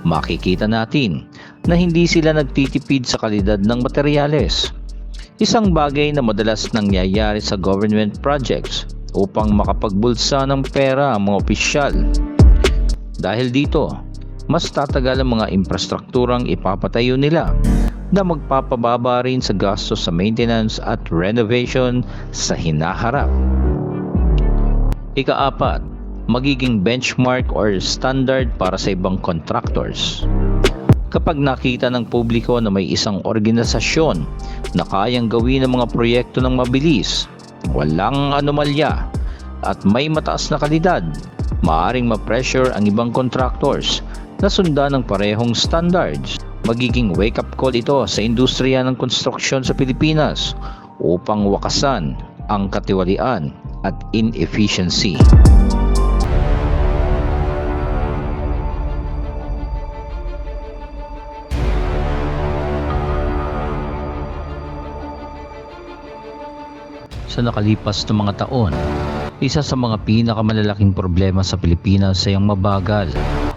makikita natin na hindi sila nagtitipid sa kalidad ng materyales. Isang bagay na madalas nangyayari sa government projects upang makapagbulsa ng pera ang mga opisyal. Dahil dito, mas tatagal ang mga infrastrukturang ipapatayo nila na magpapababa rin sa gastos sa maintenance at renovation sa hinaharap. Ika-4, magiging benchmark or standard para sa ibang contractors. Kapag nakita ng publiko na may isang organisasyon na kayang gawin ang mga proyekto ng mabilis, walang anomalya, at may mataas na kalidad, maaaring ma-pressure ang ibang contractors na sundan ng parehong standards. Magiging wake-up call ito sa industriya ng konstruksyon sa Pilipinas upang wakasan ang katiwalian at inefficiency. Sa nakalipas na mga taon, isa sa mga pinakamalalaking problema sa Pilipinas ay ang mabagal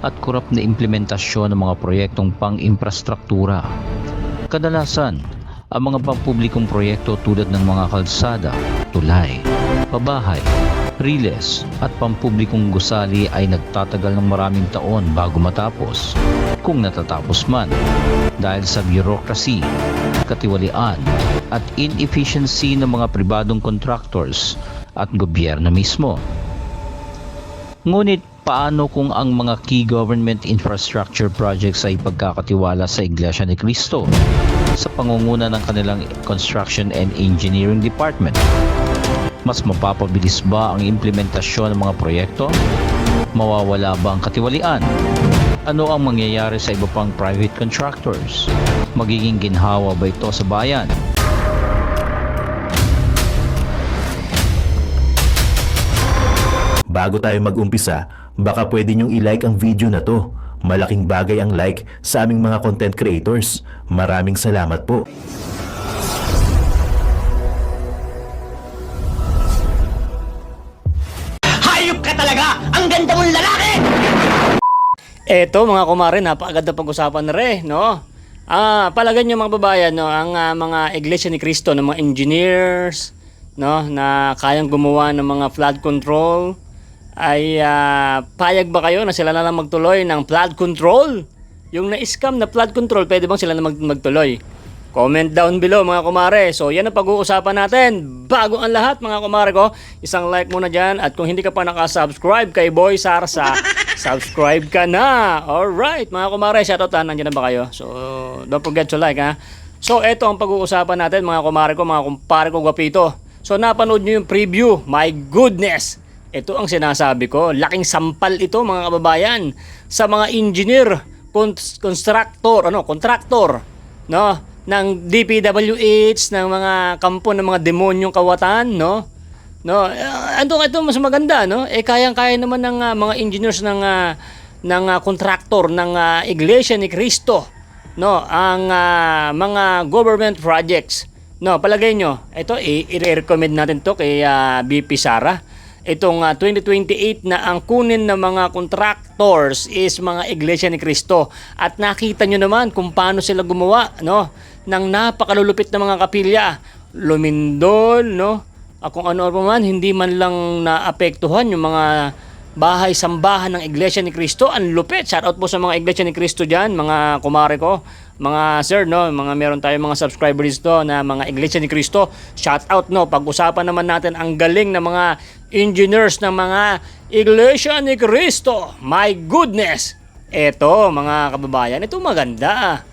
at kurap na implementasyon ng mga proyektong pang-infrastruktura. Kadalasan, ang mga pampublikong proyekto tulad ng mga kalsada, tulay, pabahay, riles at pampublikong gusali ay nagtatagal ng maraming taon bago matapos, kung natatapos man, dahil sa bureaucracy, katiwalian at inefficiency ng mga pribadong contractors at gobyerno mismo. Ngunit paano kung ang mga key government infrastructure projects ay pagkakatiwala sa Iglesia ni Cristo sa pangunguna ng kanilang Construction and Engineering Department? Mas mapapabilis ba ang implementasyon ng mga proyekto? Mawawala ba ang katiwalian? Ano ang mangyayari sa iba pang private contractors? Magiging ginhawa ba ito sa bayan? Bago tayo mag-umpisa, baka pwede nyong i-like ang video na to. Malaking bagay ang like sa aming mga content creators. Maraming salamat po. Hayop ka talaga! Ang ganda mong lalaki! Eto mga kumare, napakaganda pag-usapan na rin, no? Palagay nyo mga babayan, no, ang mga Iglesia ni Cristo, ng mga engineers, no, na kayang gumawa ng mga flood control, ay payag ba kayo na sila na lang magtuloy ng flood control? Yung na-scam na flood control, pwede bang sila na magtuloy? Comment down below mga kumare. So yan ang pag-uusapan natin. Bago ang lahat mga kumare ko, isang like muna dyan. At kung hindi ka pa nakasubscribe kay Boy Sarsa, subscribe ka na. Alright mga kumare, shoutout ha. Nandiyan na ba kayo? So don't forget to like ha. So eto ang pag-uusapan natin mga kumare ko, mga kumpare ko gwapito. So napanood nyo yung preview. My goodness! Ito ang sinasabi ko. Laking sampal ito mga kababayan sa mga engineer, contractor, no? Ng DPWH, ng mga kampo ng mga demonyong kawatan, no? Ito mas maganda, no? Kayang-kaya naman ng mga engineers ng contractor ng Iglesia ni Cristo, no? Ang mga government projects. No, palagay nyo, ito i-recommend natin to kay BP Sara. Itong 2028 na ang kunin ng mga contractors is mga Iglesia ni Cristo. At nakita nyo naman kung paano sila gumawa, no, ng napakalulupit na mga kapilya. Lumindol, no? Kung ano pa man, hindi man lang naapektuhan yung mga bahay-sambahan ng Iglesia ni Cristo. Ang lupit. Shoutout po sa mga Iglesia ni Cristo dyan, mga kumare ko. Mga sir, no, meron tayong mga subscribers to na mga Iglesia ni Cristo. Shoutout, no. Pag-usapan naman natin ang galing ng mga engineers ng mga Iglesia ni Cristo. My goodness! Eto, mga kababayan, ito maganda.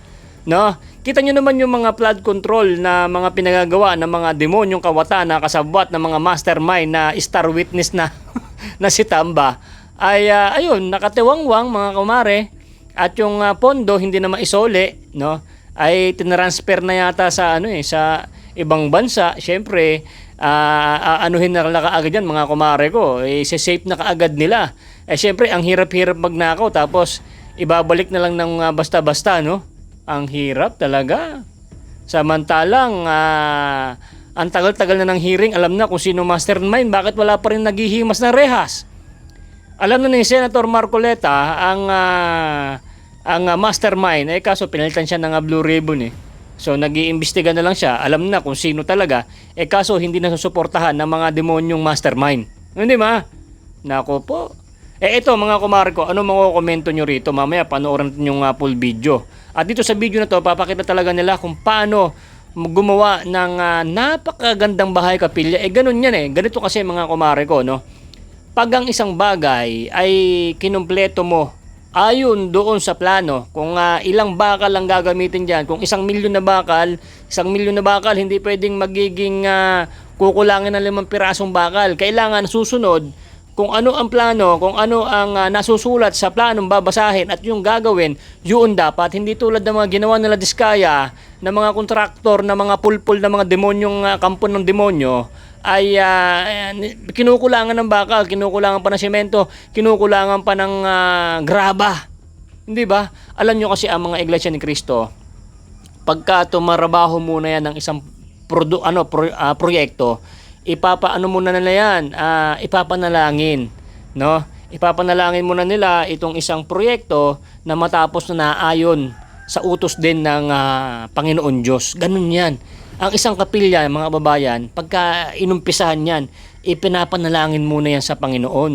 No? Kita nyo naman yung mga flood control na mga pinagagawa ng mga demonyong kawatan na kasabwat ng mga mastermind na star witness na na si Tamba. Ay ayun, nakatiwangwang mga kumare. At yung pondo hindi na maisole, no? Ay tinransfer na yata sa sa ibang bansa. Syempre, anuhin na kaagad yan mga kumare ko. Safe na kaagad nila. Syempre, ang hirap-hirap magnakaw tapos ibabalik na lang ng basta-basta, no? Ang hirap talaga. Samantalang ang tagal-tagal na ng hearing, alam na kung sino mastermind, bakit wala pa rin naghihimas ng rehas? Alam na ni Senator Marcoleta ang mastermind, kaso pinalitan siya ng Blue Ribbon eh. So nag-iimbestiga na lang siya, alam na kung sino talaga, kaso hindi na susuportahan ng mga demonyong mastermind. Hindi ba? Nako po. Ito mga kumare ko, ano mga komento nyo rito? Mamaya panoorin natin yung full video. At dito sa video na to, papakita talaga nila kung paano gumawa ng napakagandang bahay kapilya. Ganun yan Ganito kasi mga kumare ko, no? Pag ang isang bagay ay kinumpleto mo ayon doon sa plano, kung ilang bakal lang gagamitin dyan, kung 1,000,000 na bakal, 1,000,000 na bakal, hindi pwedeng magiging kukulangin ng 5 pirasong bakal. Kailangan susunod kung ano ang plano, kung ano ang nasusulat sa planong babasahin at yung gagawin, yun dapat. Hindi tulad ng mga ginawa nila Diskaya, ng mga kontraktor, ng mga pulpul, ng mga demonyong kampo ng demonyo, ay kinukulangan ng bakal, kinukulangan pa ng semento, kinukulangan pa ng graba. Hindi ba? Alam nyo kasi ang mga Iglesia ni Cristo, pagka tumarabaho muna yan ng isang proyekto, ipapaano muna nila yan, ipapanalangin, no? Ipapanalangin muna nila itong isang proyekto na matapos na naayon sa utos din ng Panginoon Diyos. Ganun yan. Ang isang kapilya, mga babayan, pagka inumpisahan yan, ipinapanalangin muna yan sa Panginoon,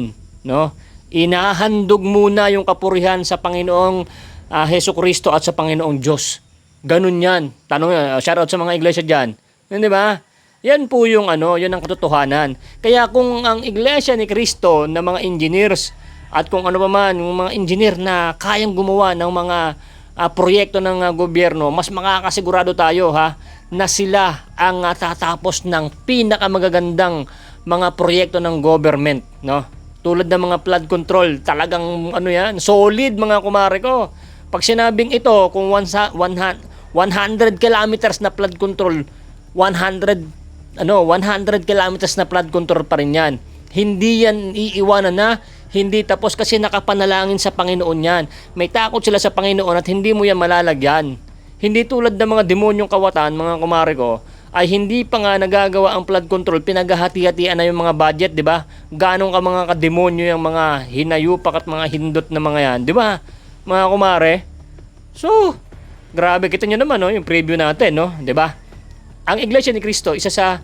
no? Inahandog muna yung kapurihan sa Panginoong Hesus Kristo at sa Panginoong Diyos. Ganun yan. Tanong, shoutout sa mga iglesia dyan. Di ba? Yan po yung yan ang katotohanan. Kaya kung ang Iglesia ni Cristo na mga engineers at kung ano pa man, yung mga engineer na kayang gumawa ng mga proyekto ng gobyerno, mas makakasigurado tayo na sila ang tatapos ng pinakamagagandang mga proyekto ng government, no? Tulad ng mga flood control, talagang yan, solid mga kumare ko. Pag sinabing ito, kung 100 kilometers na flood control, 100 kilometers na flood control pa rin yan. Hindi yan iiwanan na, hindi tapos kasi nakapanalangin sa Panginoon yan. May takot sila sa Panginoon at hindi mo yan malalagyan. Hindi tulad ng mga demonyong kawatan, mga kumare ko, ay hindi pa nga nagagawa ang flood control, pinaghahati-hatian na yung mga budget, di ba? Ganong ka mga kademonyo yung mga hinayupak at mga hindot na mga yan, di ba? Mga kumare. So, grabe, kita nyo naman, no, yung preview natin, no, di ba? Ang Iglesia ni Cristo, isa sa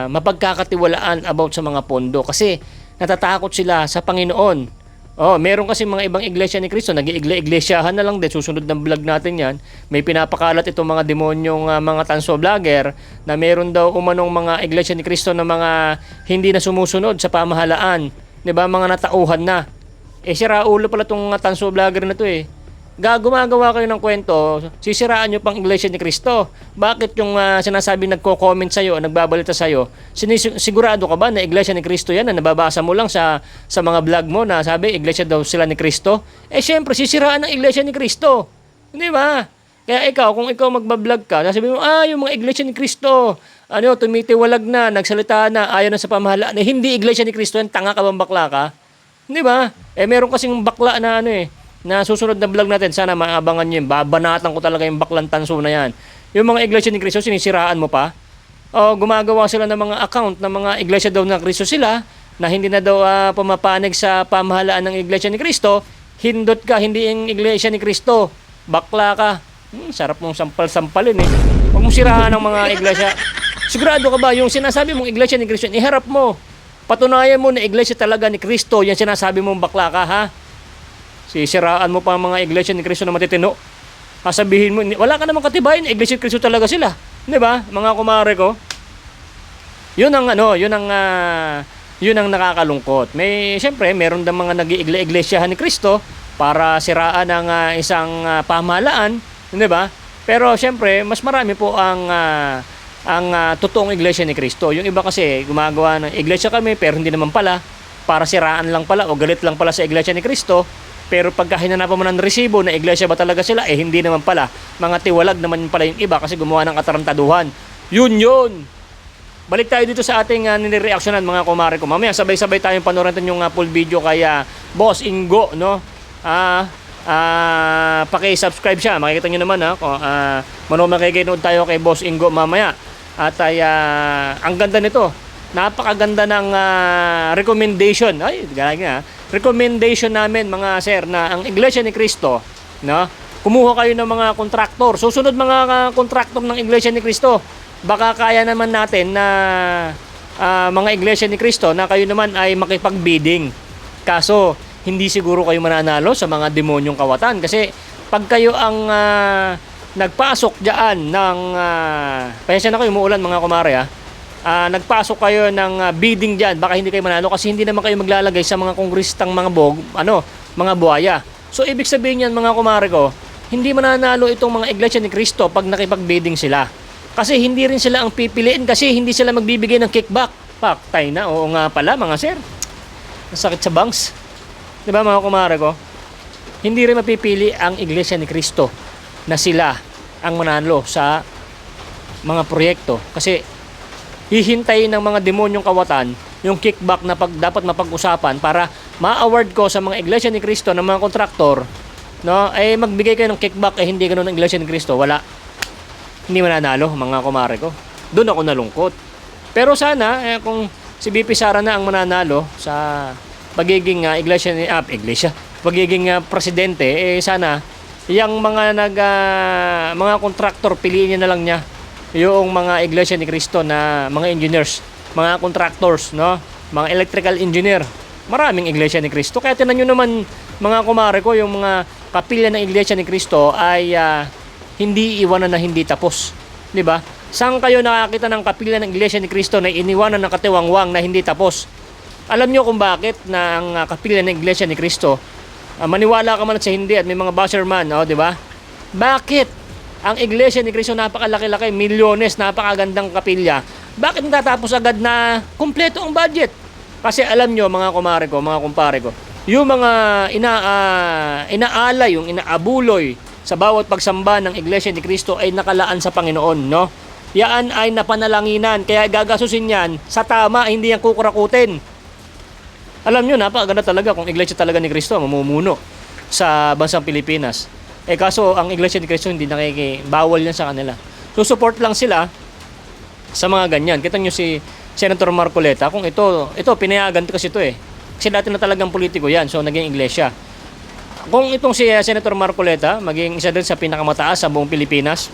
mapagkakatiwalaan about sa mga pondo kasi natatakot sila sa Panginoon. Meron kasi mga ibang Iglesia ni Cristo, nag-iiglesia-iglesyahan na lang din, susunod ng vlog natin yan. May pinapakalat itong mga demonyong mga tanso vlogger na meron daw umanong mga Iglesia ni Cristo na mga hindi na sumusunod sa pamahalaan. 'Di ba? Mga natauhan na. Sira ulo pala itong tanso vlogger na to gumagawa kayo ng kwento, sisiraan nyo pang Iglesia ni Cristo. Bakit yung sinasabi nagko-comment sa'yo, nagbabalita sa'yo, sigurado ka ba na Iglesia ni Cristo yan na nababasa mo lang sa mga vlog mo na sabi Iglesia daw sila ni Cristo? Siyempre, sisiraan ng Iglesia ni Cristo. Hindi ba? Kaya kung ikaw magbablog ka, sasabihin mo, yung mga Iglesia ni Cristo, tumitiwalag na, nagsalita na, ayaw na sa pamahalaan, hindi Iglesia ni Cristo yan, tanga ka bang bakla ka? Hindi ba? Meron kasing bakla na na susunod na vlog natin, sana maabangan nyo yun. Babanatan ko talaga yung baklang tanso na yan. Yung mga Iglesia ni Cristo, sinisiraan mo pa. Gumagawa sila ng mga account ng mga Iglesia daw ng Cristo sila, na hindi na daw pumapanig sa pamahalaan ng Iglesia ni Cristo. Hindot ka, hindi yung Iglesia ni Cristo. Bakla ka. Sarap mong sampal-sampalin Huwag mong siraan ng mga Iglesia. Sigurado ka ba, yung sinasabi mong Iglesia ni Cristo, iharap mo. Patunayan mo na Iglesia talaga ni Cristo, yan sinasabi mong bakla ka, Sisiraan mo pa ang mga Iglesia ni Cristo na matitino. Sabihin mo, wala ka namang katibayan, Iglesia ni Cristo talaga sila. Di ba? Mga kumare ko. Yun ang nakakalungkot. Siyempre, meron daw mga nag-iiglesia ni Cristo para siraan ang isang pamahalaan, di ba? Pero siyempre, mas marami po ang totoong Iglesia ni Cristo. Yung iba kasi gumagawa ng iglesia kami pero hindi naman pala, para siraan lang pala o galit lang pala sa Iglesia ni Cristo. Pero pagka hinanapan mo ng resibo na iglesia ba talaga sila, hindi naman pala. Mga tiwalag naman pala yung iba kasi gumawa ng katarantaduhan. Yun! Balik tayo dito sa ating nire-reactionan mga kumare ko. Mamaya sabay-sabay tayong panoorin yung full video kaya Boss Ingo, no? Paki-subscribe siya. Makikita nyo naman makikinood tayo kay Boss Ingo mamaya. At ang ganda nito. napakaganda ng recommendation. Ay, recommendation namin mga sir na ang Iglesia ni Cristo, no? Kumuha kayo ng mga kontraktor. Susunod mga kontraktor ng Iglesia ni Cristo. Baka kaya naman natin na mga Iglesia ni Cristo na kayo naman ay makipag-bidding. Kaso, hindi siguro kayo mananalo sa mga demonyong kawatan kasi pag kayo ang nagpasok diyan ng pasensya na kayo, umuulan mga kumare nagpasok kayo ng bidding diyan, baka hindi kayo manalo kasi hindi naman kayo maglalagay sa mga kongristang mga mga buhaya. So ibig sabihin niyan mga kumare ko, hindi mananalo itong mga Iglesia ni Cristo pag nakipag-bidding sila. Kasi hindi rin sila ang pipiliin kasi hindi sila magbibigay ng kickback. Paktay na, oo nga pala mga sir. Masakit sa bangs. 'Di ba mga kumare ko? Hindi rin mapipili ang Iglesia ni Cristo na sila ang manalo sa mga proyekto kasi hihintayin ng mga demonyong kawatan yung kickback na dapat mapag-usapan para ma-award ko sa mga Iglesia ni Cristo ng mga kontraktor, no? Ay magbigay kayo ng kickback hindi ganoon ang Iglesia ni Cristo, wala. Hindi mananalo mga kumare ko. Doon ako nalungkot. Pero sana kung si BP Sara na ang mananalo sa pagiging pagiging presidente, sana yung mga mga kontraktor piliin niya na lang niya yung mga Iglesia ni Cristo na mga engineers, mga contractors, no? Mga electrical engineer. Maraming Iglesia ni Cristo. Kaya tinan nyo naman mga kumare ko, yung mga kapilya ng Iglesia ni Cristo ay hindi iwanan na hindi tapos. 'Di ba? Saan kayo nakakita ng kapilya ng Iglesia ni Cristo na iniwanan ng katiwangwang na hindi tapos? Alam nyo kung bakit na ang kapilya ng Iglesia ni Cristo, maniwala ka man sa hindi at may mga basherman, 'di ba? Bakit? Ang Iglesia ni Cristo napakalaki-laki, milyones, napakagandang kapilya. Bakit natatapos agad na kumpleto ang budget? Kasi alam nyo mga kumare ko, mga kumpare ko, yung mga inaalay, yung inaabuloy sa bawat pagsamba ng Iglesia ni Cristo ay nakalaan sa Panginoon, no? Yan ay napanalanginan, kaya gagasusin yan sa tama, hindi yan kukurakutin. Alam nyo, napakaganda talaga kung Iglesia talaga ni Cristo mamumuno sa bansang Pilipinas. Kaso ang Iglesia ni Cristo hindi bawal yan sa kanila. So support lang sila sa mga ganyan. Kita nyo si Senator Marcoleta, kung ito pinayagan kasi ito Kasi dati na talagang politiko yan, so naging iglesia. Kung itong si Senator Marcoleta, maging isa din sa pinakamataas sa buong Pilipinas,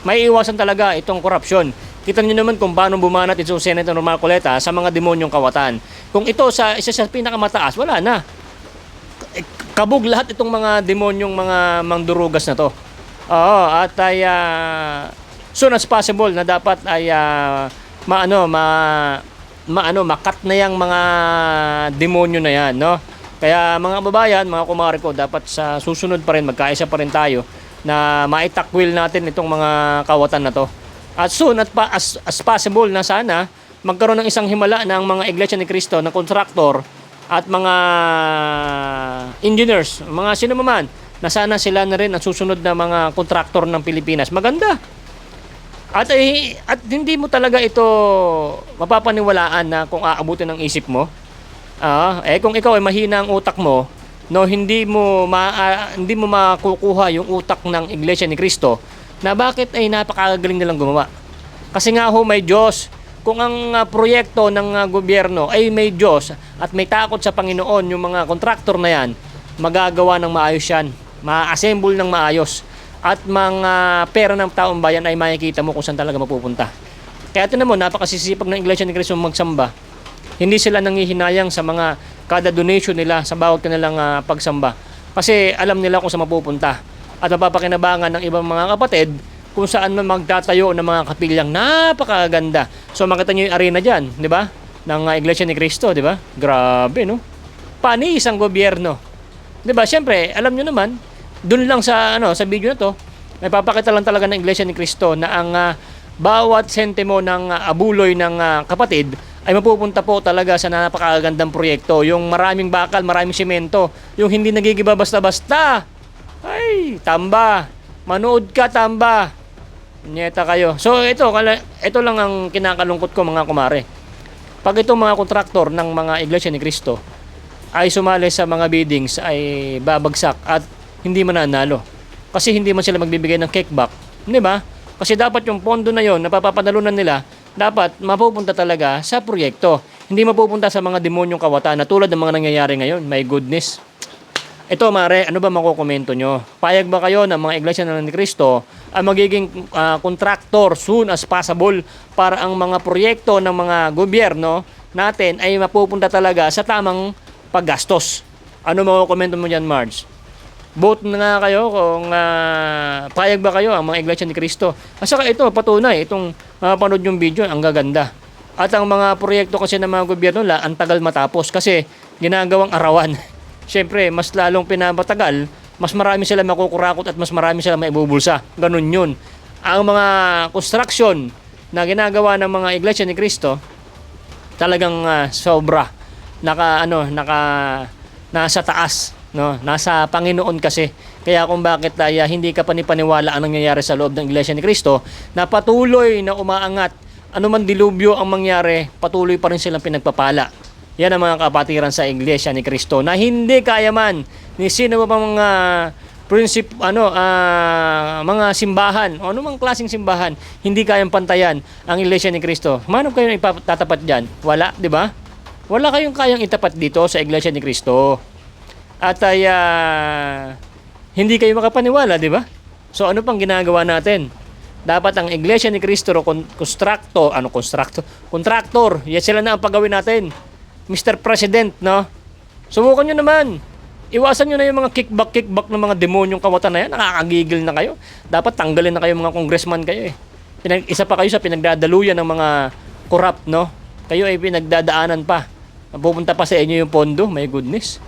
may iwasan talaga itong korupsyon. Kita nyo naman kung paano bumanat itong Senator Marcoleta sa mga demonyong kawatan. Kung ito isa sa pinakamataas, wala na. Kabog lahat itong mga demonyong mga mangdurugas na to. At ay soon as possible na dapat ay makat na yang mga demonyo na yan, no? Kaya mga kababayan, mga kumare ko, dapat sa susunod pa rin, magkaisa pa rin tayo na maitakwil natin itong mga kawatan na to. At soon as possible na sana magkaroon ng isang himala ng mga Iglesia ni Cristo na kontraktor at mga engineers, mga sino man, na sana sila na rin ang susunod na mga kontraktor ng Pilipinas. Maganda. At hindi mo talaga ito mapapaniwalaan na kung aabutin ng isip mo. Kung ikaw ay mahina ang utak mo, no, hindi mo makukuha yung utak ng Iglesia ni Cristo na bakit ay napakagaling nilang gumawa. Kasi nga may Diyos. Kung ang proyekto ng gobyerno ay may Diyos at may takot sa Panginoon, yung mga kontraktor na yan, magagawa ng maayos yan, ma-assemble ng maayos, at mga pera ng taong bayan ay makikita mo kung saan talaga mapupunta. Kaya tinan mo, napakasisipag ng Iglesia ni Cristo magsamba. Hindi sila nangihinayang sa mga kada donation nila sa bawat kanilang pagsamba. Kasi alam nila kung saan mapupunta. At mapapakinabangan ng ibang mga kapatid kung saan man magtatayo ng mga kapilyang napakaganda. So makita niyo yung arena diyan, 'di ba? Ng Iglesia ni Cristo, 'di ba? Grabe, no? Panis ang gobyerno. 'Di ba? Siyempre, alam niyo naman, doon lang sa video na 'to, may papakita lang talaga ng Iglesia ni Cristo na ang bawat sentimo ng abuloy ng kapatid ay mapupunta po talaga sa napakagandang proyekto. Yung maraming bakal, maraming semento, yung hindi nagigiba basta-basta. Ay, tamba. Manood ka, tamba. Nyeta kayo. So ito lang ang kinakalungkot ko mga kumare. Pag itong mga kontraktor ng mga Iglesia ni Cristo ay sumali sa mga biddings ay babagsak at hindi mananalo. Kasi hindi man sila magbibigay ng kickback, 'di ba? Kasi dapat yung pondo na 'yon napapapanalunan nila dapat mapupunta talaga sa proyekto. Hindi mapupunta sa mga demonyong kawatan na tulad ng mga nangyayari ngayon. My goodness. Ito mare, ano ba makukomento nyo? Payag ba kayo ng mga Iglesia ni Cristo ang magiging contractor soon as possible para ang mga proyekto ng mga gobyerno natin ay mapupunta talaga sa tamang paggastos? Ano makukomento mo dyan, Marge? Vote na nga kayo kung payag ba kayo ang mga Iglesia ni Cristo. At saka ito, patunay, itong panood yung video, ang gaganda. At ang mga proyekto kasi ng mga gobyerno ang tagal matapos kasi ginagawang arawan. Siyempre, mas lalong pinapatagal, mas marami sila makukurakot at mas marami sila maibubulsa. Ganun yun. Ang mga construction na ginagawa ng mga Iglesia ni Cristo, talagang sobra. Nasa taas. No? Nasa Panginoon kasi. Kaya kung bakit hindi ka panipaniwala ang nangyayari sa loob ng Iglesia ni Cristo, na patuloy na umaangat, anuman dilubyo ang mangyari, patuloy pa rin silang pinagpapala. Yan ang mga kapatiran sa Iglesia ni Cristo na hindi kaya man ni sino ba mga mga simbahan o anumang klaseng simbahan, hindi kayang pantayan ang Iglesia ni Cristo. Manong kayo ipatatapat diyan? Wala, di ba? Wala kayong kayang itapat dito sa Iglesia ni Cristo. At hindi kayo makapaniwala, di ba? So ano pang ginagawa natin? Dapat ang Iglesia ni Cristo contractor, yan sila na ang pagawin natin. Mr. President, no? Subukan nyo naman. Iwasan nyo na yung mga kickback ng mga demonyong kawatan na yan. Nakakagigil na kayo. Dapat tanggalin na kayo mga congressman kayo eh. Isa pa kayo sa pinagdadaluyan ng mga corrupt, no? Kayo ay pinagdadaanan pa. Pupunta pa sa inyo yung pondo. My goodness.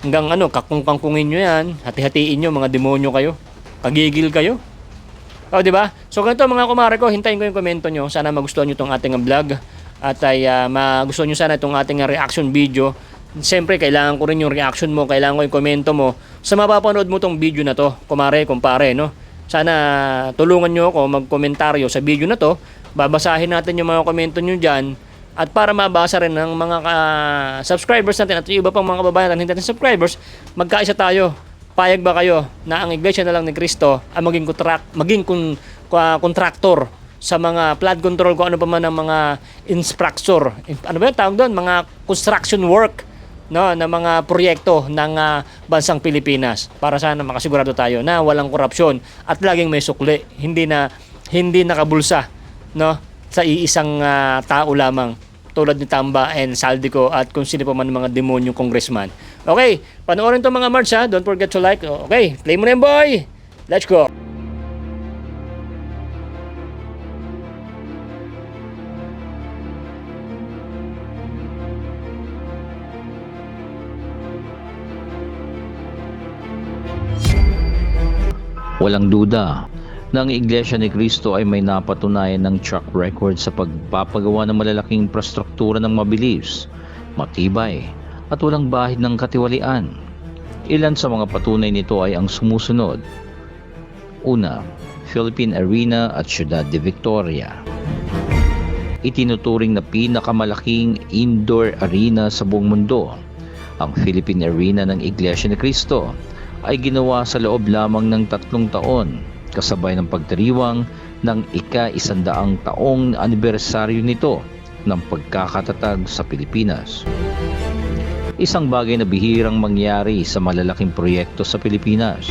Hanggang kakungkangkungin nyo yan. Hati-hatiin nyo, mga demonyo kayo. Kagigil kayo. O, di ba? So, ganito mga kumare ko, hintayin ko yung komento nyo. Sana magustuhan nyo itong ating vlog. At ay magustuhan nyo sana itong ating reaction video. Siyempre, kailangan ko rin yung reaction mo. Kailangan ko yung komento mo. Sa mapapanood mo itong video na to, kumare, kumpare, no? Sana tulungan nyo ako magkomentaryo sa video na to. Babasahin natin yung mga komento nyo dyan. At para mabasa rin ng mga subscribers natin at yung iba pang mga kababayan natin hindi natin subscribers, magkaisa tayo. Payag ba kayo na ang Iglesia na lang ni Cristo ang maging contractor sa mga flood control kung ano pa man ang mga infrastructure. Ano ba yung tawag doon? Mga construction work, no, na mga proyekto ng bansang Pilipinas para sana makasigurado tayo na walang korupsyon at laging may sukli, hindi nakabulsa, no, sa iisang tao lamang tulad ni Tamba and Saldico at kung sino pa man mga demonyong congressman. Okay, panoorin to mga March ha. Don't forget to like. Okay, play mo na yan, boy. Let's go. Walang duda na ang Iglesia ni Cristo ay may napatunayan ng track record sa pagpapagawa ng malalaking infrastruktura ng mabilis, matibay, at walang bahid ng katiwalian. Ilan sa mga patunay nito ay ang sumusunod. Una, Philippine Arena at Ciudad de Victoria. Itinuturing na pinakamalaking indoor arena sa buong mundo. Ang Philippine Arena ng Iglesia ni Cristo ay ginawa sa loob lamang ng 3 taon, kasabay ng pagdiriwang ng ika-100 taong anibersaryo nito ng pagkakatatag sa Pilipinas. Isang bagay na bihirang mangyari sa malalaking proyekto sa Pilipinas.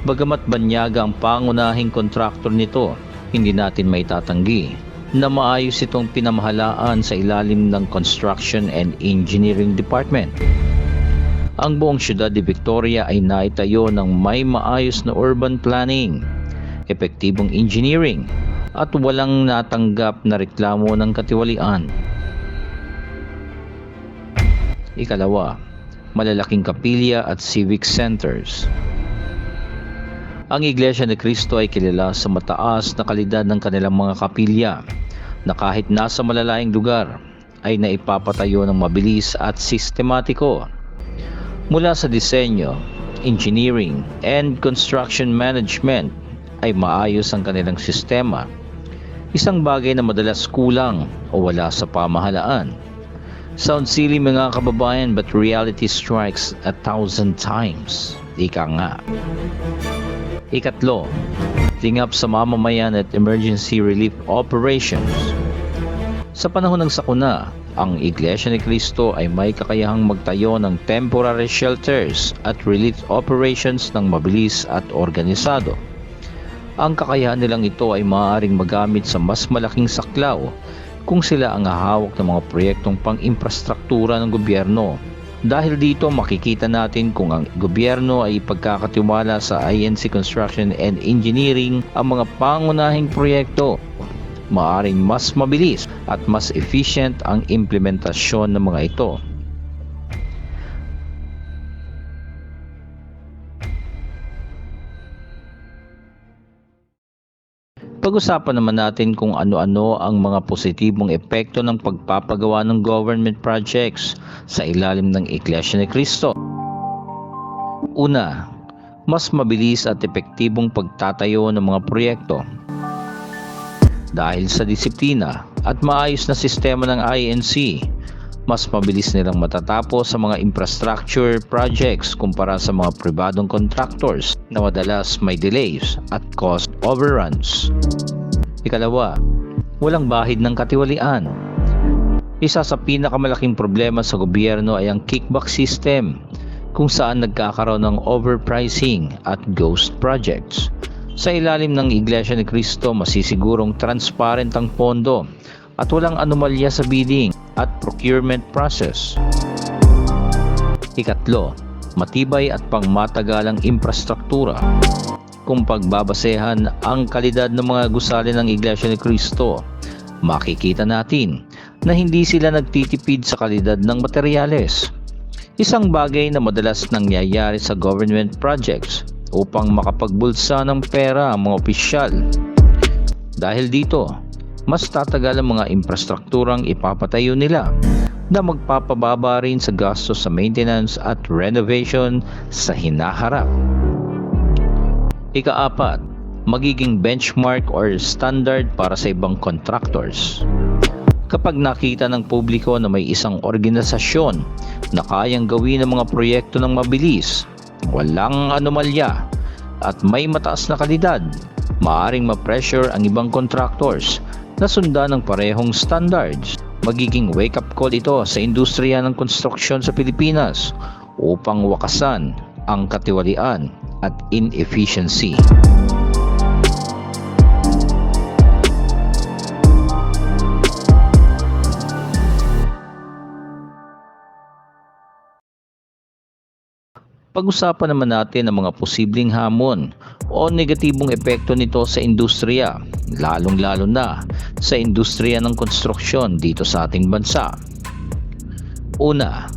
Bagamat banyaga ang pangunahing kontraktor nito, hindi natin maitatanggi na maayos itong pinamahalaan sa ilalim ng Construction and Engineering Department. Ang buong Ciudad de Victoria ay naitayo ng may maayos na urban planning, epektibong engineering, at walang natanggap na reklamo ng katiwalian. Ikalawa, malalaking kapilya at civic centers. Ang Iglesia ni Cristo ay kilala sa mataas na kalidad ng kanilang mga kapilya na kahit nasa malalayang lugar ay naipapatayo ng mabilis at sistematiko. Mula sa disenyo, engineering, and construction management ay maayos ang kanilang sistema. Isang bagay na madalas kulang o wala sa pamahalaan. Sound silly mga kababayan, but reality strikes 1,000 times. Ika nga. Ikatlo, tingap sa mamamayan at emergency relief operations. Sa panahon ng sakuna, ang Iglesia ni Cristo ay may kakayahang magtayo ng temporary shelters at relief operations ng mabilis at organisado. Ang kakayahan nilang ito ay maaaring magamit sa mas malaking saklaw kung sila ang hahawak ng mga proyektong pang-imprastruktura ng gobyerno. Dahil dito makikita natin kung ang gobyerno ay ipagkakatiwala sa INC Construction and Engineering ang mga pangunahing proyekto. Maaaring mas mabilis at mas efficient ang implementasyon ng mga ito. Pag-usapan naman natin kung ano-ano ang mga positibong epekto ng pagpapagawa ng government projects sa ilalim ng Iglesia ni Cristo. Una, mas mabilis at epektibong pagtatayo ng mga proyekto. Dahil sa disiplina at maayos na sistema ng INC, mas mabilis nilang matatapos sa mga infrastructure projects kumpara sa mga pribadong contractors na madalas may delays at cost overruns. Ikalawa, walang bahid ng katiwalian. Isa sa pinakamalaking problema sa gobyerno ay ang kickback system, kung saan nagkakaroon ng overpricing at ghost projects. Sa ilalim ng Iglesia ni Cristo, masisigurong transparent ang pondo at walang anomalya sa bidding at procurement process. Ikatlo, matibay at pangmatagalang infrastruktura. Kung pagbabasehan ang kalidad ng mga gusali ng Iglesia ni Cristo, makikita natin na hindi sila nagtitipid sa kalidad ng materyales. Isang bagay na madalas nangyayari sa government projects upang makapagbulsa ng pera ang mga opisyal. Dahil dito, mas tatagal ang mga infrastrukturang ipapatayo nila na magpapababa rin sa gastos sa maintenance at renovation sa hinaharap. Ika-apat, magiging benchmark or standard para sa ibang contractors. Kapag nakita ng publiko na may isang organisasyon na kayang gawin ang mga proyekto ng mabilis, walang anomalya, at may mataas na kalidad, maaaring ma-pressure ang ibang contractors na sundan ng parehong standards. Magiging wake-up call ito sa industriya ng konstruksyon sa Pilipinas upang wakasan ang katiwalian at inefficiency. Pag-usapan naman natin ang mga posibleng hamon o negatibong epekto nito sa industriya, lalong-lalo na sa industriya ng konstruksyon dito sa ating bansa. Una,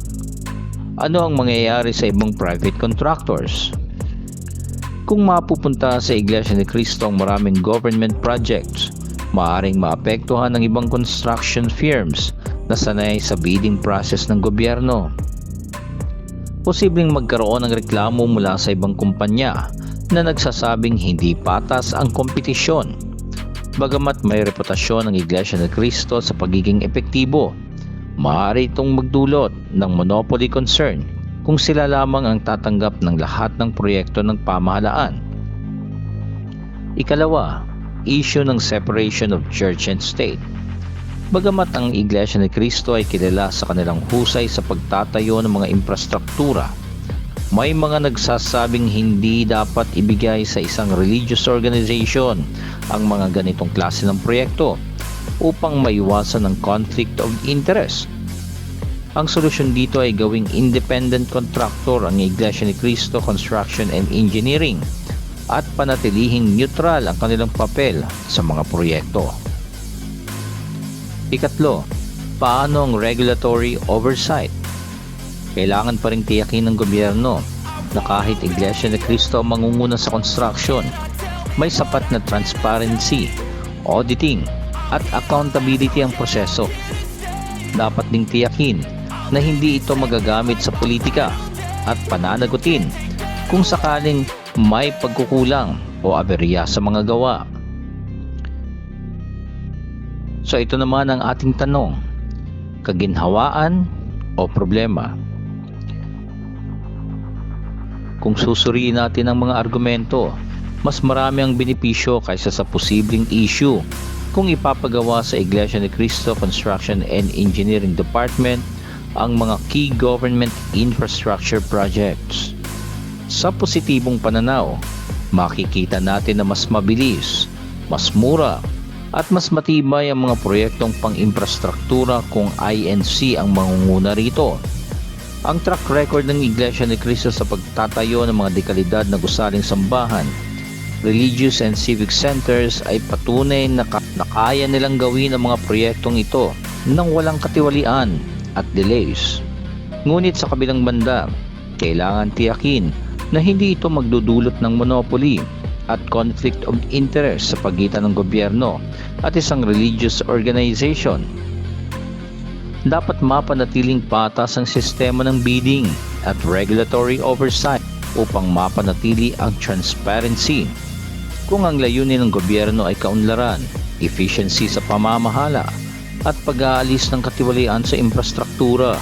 ano ang mangyayari sa ibang private contractors? Kung mapupunta sa Iglesia ni Cristo ang maraming government projects, maaaring maapektuhan ng ibang construction firms na sanay sa bidding process ng gobyerno. Posibleng magkaroon ng reklamo mula sa ibang kumpanya na nagsasabing hindi patas ang kompetisyon. Bagamat may reputasyon ng Iglesia ni Cristo sa pagiging epektibo, maaari itong magdulot ng monopoly concern kung sila lamang ang tatanggap ng lahat ng proyekto ng pamahalaan. Ikalawa, issue ng separation of church and state. Bagamat ang Iglesia ni Cristo ay kilala sa kanilang husay sa pagtatayo ng mga infrastruktura, may mga nagsasabing hindi dapat ibigay sa isang religious organization ang mga ganitong klase ng proyekto upang maiwasan ang conflict of interest. Ang solusyon dito ay gawing independent contractor ang Iglesia ni Cristo Construction and Engineering at panatilihing neutral ang kanilang papel sa mga proyekto. Ikatlo, paano ang regulatory oversight? Kailangan pa rin tiyakin ng gobyerno na kahit Iglesia ni Cristo ang mangunguna sa construction, may sapat na transparency, auditing, at accountability ang proseso. Dapat ding tiyakin na hindi ito magagamit sa politika at pananagutin kung sakaling may pagkukulang o aberya sa mga gawa. So ito naman ang ating tanong, kaginhawaan o problema? Kung susuriin natin ang mga argumento, mas marami ang benepisyo kaysa sa posibleng issue kung ipapagawa sa Iglesia ni Cristo Construction and Engineering Department ang mga key government infrastructure projects. Sa positibong pananaw, makikita natin na mas mabilis, mas mura, at mas matibay ang mga proyektong pang-imprastruktura kung INC ang mangunguna rito. Ang track record ng Iglesia ni Cristo sa pagtatayo ng mga dekalidad na gusaling sambahan, religious and civic centers ay patunay na kaya nilang gawin ang mga proyektong ito nang walang katiwalian at delays. Ngunit sa kabilang banda, kailangan tiyakin na hindi ito magdudulot ng monopoly at conflict of interest sa pagitan ng gobyerno at isang religious organization. Dapat mapanatiling patas ang sistema ng bidding at regulatory oversight upang mapanatili ang transparency. Kung ang layunin ng gobyerno ay kaunlaran, efficiency sa pamamahala, at pag-aalis ng katiwalian sa infrastruktura,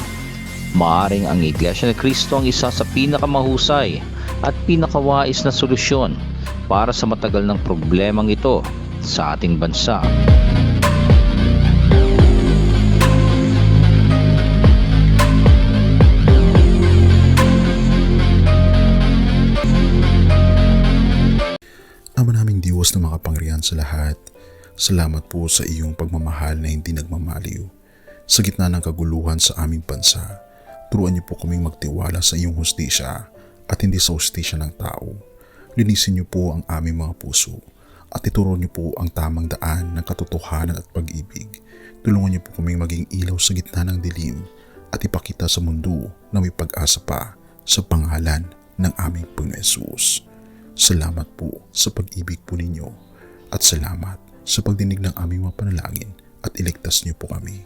maaring ang Iglesia ni Cristo ang isa sa pinakamahusay at pinakawais na solusyon para sa matagal ng problemang ito sa ating bansa. Ama naming Diyos na makapangyarihan sa lahat, salamat po sa iyong pagmamahal na hindi nagmamaliw. Sa gitna ng kaguluhan sa aming bansa, turuan niyo po kaming magtiwala sa iyong hustisya at hindi sa hustisya ng tao. Linisin niyo po ang aming mga puso at ituro niyo po ang tamang daan ng katotohanan at pag-ibig. Tulungan niyo po kaming maging ilaw sa gitna ng dilim at ipakita sa mundo na may pag-asa pa sa pangalan ng aming Panginoon Hesus. Salamat po sa pag-ibig po ninyo at salamat sa pagdinig ng aming mga panalangin at iligtas niyo po kami.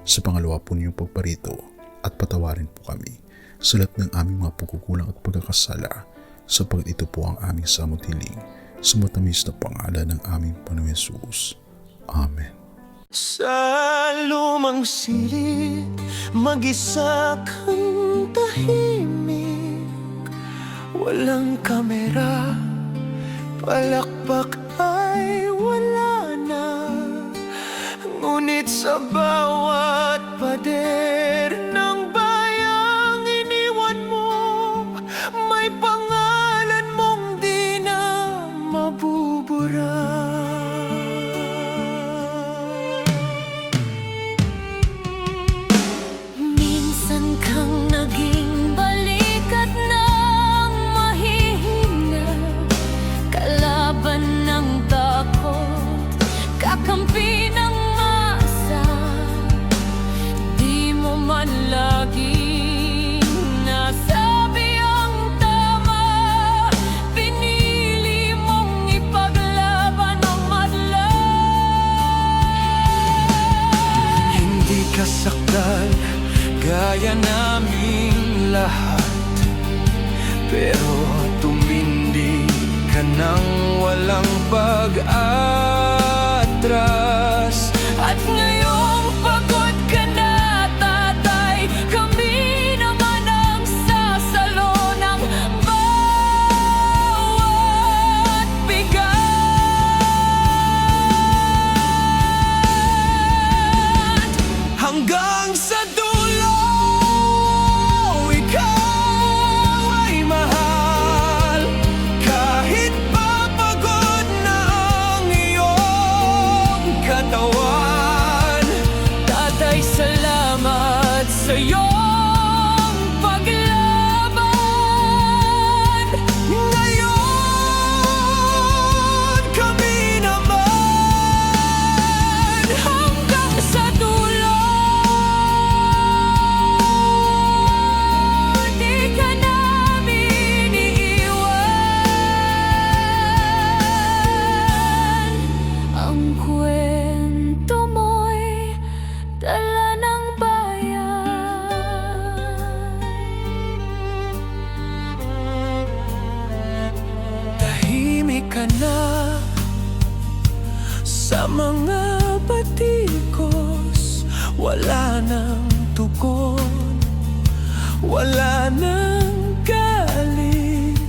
Sa pangalawa po niyong pagparito at patawarin po kami sa lahat ng aming mga pagkukulang at pagkakasala sapagkat ito po ang aming samot hiling sa matamis na pangalan ng aming Panginoon Hesus. Amen. Sa lumang silid, mag-isa kang tahimik. Walang kamera, palakpak ay wala na. Ngunit sa bawat pader ng bayang iniwan mo, may pangalan mong di na mabubura. Minsan kang naging balikat ng mahihina, kalaban ng takot, kakampi ng masa. Di mo man laging nasabi ang tama, pinili mong ipaglaban ang madla. Hindi ka sakdal gaya naming lahat, pero tumindi ka nang walang pag-atras. At ngayong pagod ka na, tatay, kami naman ang sasalo ng bawat bigat. Hanggang sa dulo, ikaw ay mahal. Kahit papagod na ang iyong katawan. Tatay, salamat sa iyong paglaban. Ngayon, kami naman hanggang sa dulo. Di ka namin iiwan. Ang kwento mo'y dala ng bayan. Tahimik ka na sa mga batikos. Wala nang tugon, wala nang galit,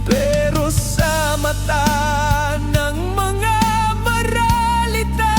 pero sa mata ng mga maralita,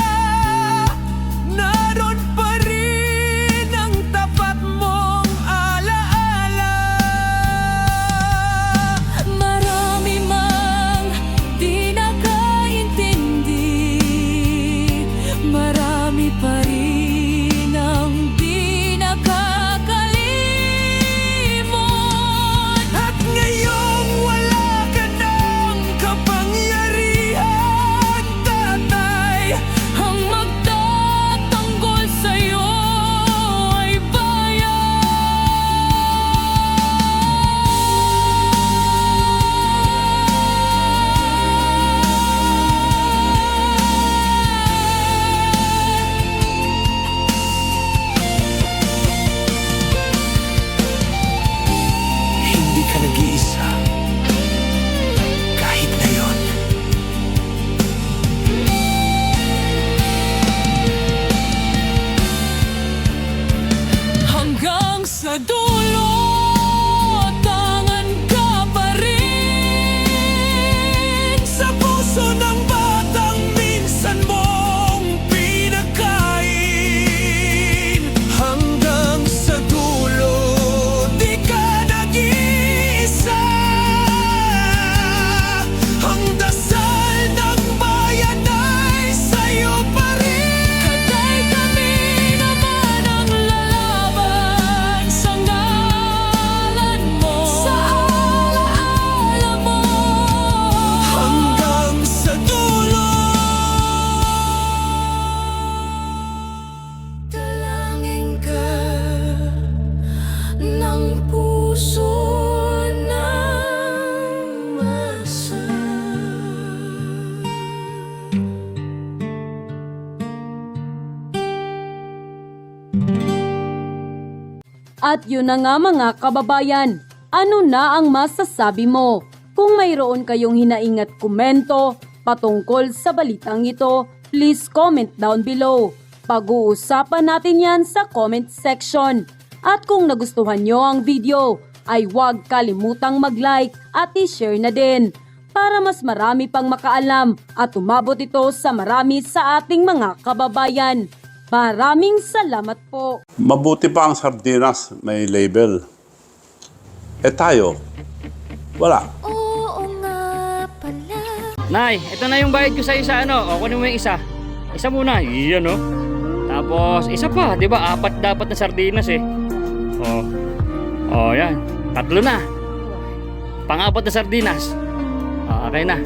At yun na nga mga kababayan, ano na ang masasabi mo? Kung mayroon kayong hinaing at komento patungkol sa balitang ito, please comment down below. Pag-uusapan natin yan sa comment section. At kung nagustuhan nyo ang video, ay huwag kalimutang mag-like at i-share na din para mas marami pang makaalam at umabot ito sa marami sa ating mga kababayan. Maraming salamat po. Mabuti pa ang sardinas, may label. Eh tayo, wala. Oo nga pala. Nay, ito na yung bayad ko sa isa, ano? O, kunin mo yung isa. Isa muna, iyan, no? Tapos, isa pa, di ba? 4 dapat na sardinas, eh. Yan. 3 na. Pang-4 na sardinas. Okay na.